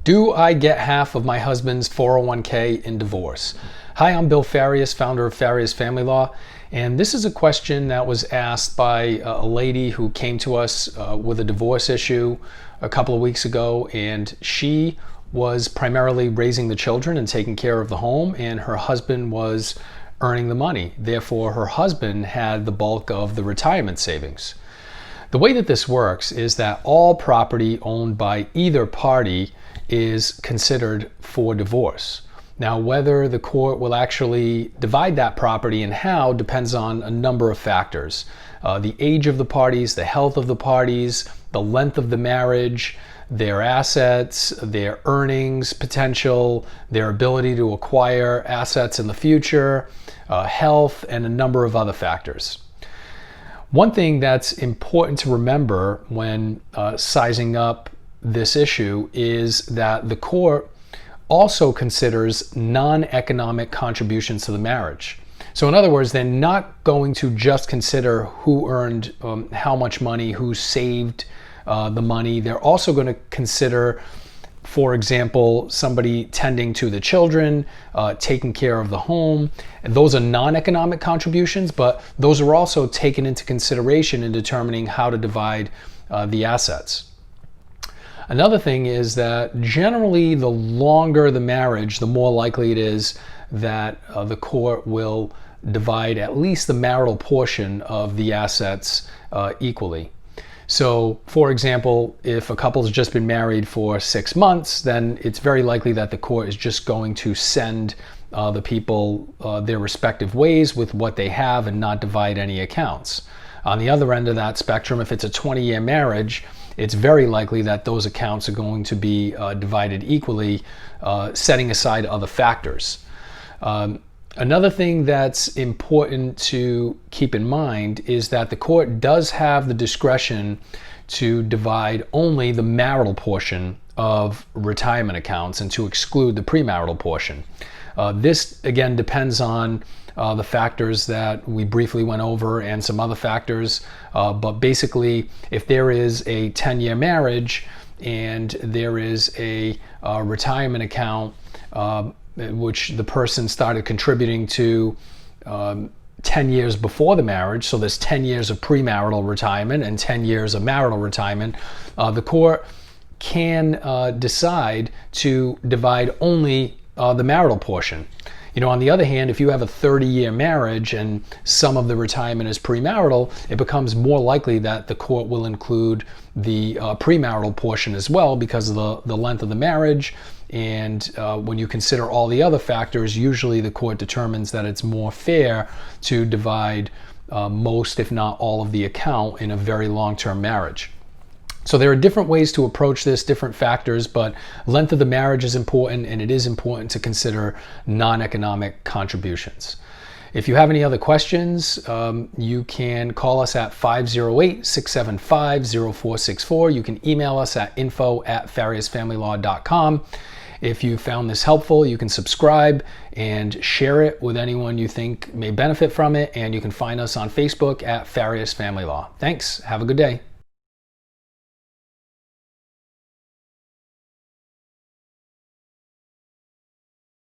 Do I get half of my husband's 401k in divorce? Hi, I'm Bill Farias, founder of Farias Family Law, and this is a question that was asked by a lady who came to us with a divorce issue a couple of weeks ago, and she was primarily raising the children and taking care of the home, and her husband was earning the money. Therefore, her husband had the bulk of the retirement savings. The way that this works is that all property owned by either party is considered for divorce. Now, whether the court will actually divide that property and how depends on a number of factors. The age of the parties, the health of the parties, the length of the marriage, their assets, their earnings potential, their ability to acquire assets in the future, health, and a number of other factors. One thing that's important to remember when sizing up this issue is that the court also considers non-economic contributions to the marriage. So in other words, they're not going to just consider who earned how much money, who saved the money. They're also going to consider, for example, somebody tending to the children, taking care of the home. And those are non-economic contributions, but those are also taken into consideration in determining how to divide the assets. Another thing is that generally the longer the marriage, the more likely it is that the court will divide at least the marital portion of the assets equally. So, for example, if a couple's just been married for 6 months, then it's very likely that the court is just going to send the people their respective ways with what they have and not divide any accounts. On the other end of that spectrum, if it's a 20-year marriage, it's very likely that those accounts are going to be divided equally, setting aside other factors. Another thing that's important to keep in mind is that the court does have the discretion to divide only the marital portion of retirement accounts and to exclude the premarital portion. This, again, depends on the factors that we briefly went over and some other factors. But basically, if there is a 10-year marriage and there is a retirement account which the person started contributing to 10 years before the marriage, so there's 10 years of premarital retirement and 10 years of marital retirement, the court can decide to divide only the marital portion. You know, on the other hand, if you have a 30-year marriage and some of the retirement is premarital, it becomes more likely that the court will include the premarital portion as well because of the length of the marriage. And when you consider all the other factors, usually the court determines that it's more fair to divide most, if not all, of the account in a very long-term marriage. So there are different ways to approach this, different factors, but length of the marriage is important, and it is important to consider non-economic contributions. If you have any other questions, you can call us at 508-675-0464. You can email us at info@fariasfamilylaw.com. If you found this helpful, you can subscribe and share it with anyone you think may benefit from it, and you can find us on Facebook at Farias Family Law. Thanks. Have a good day.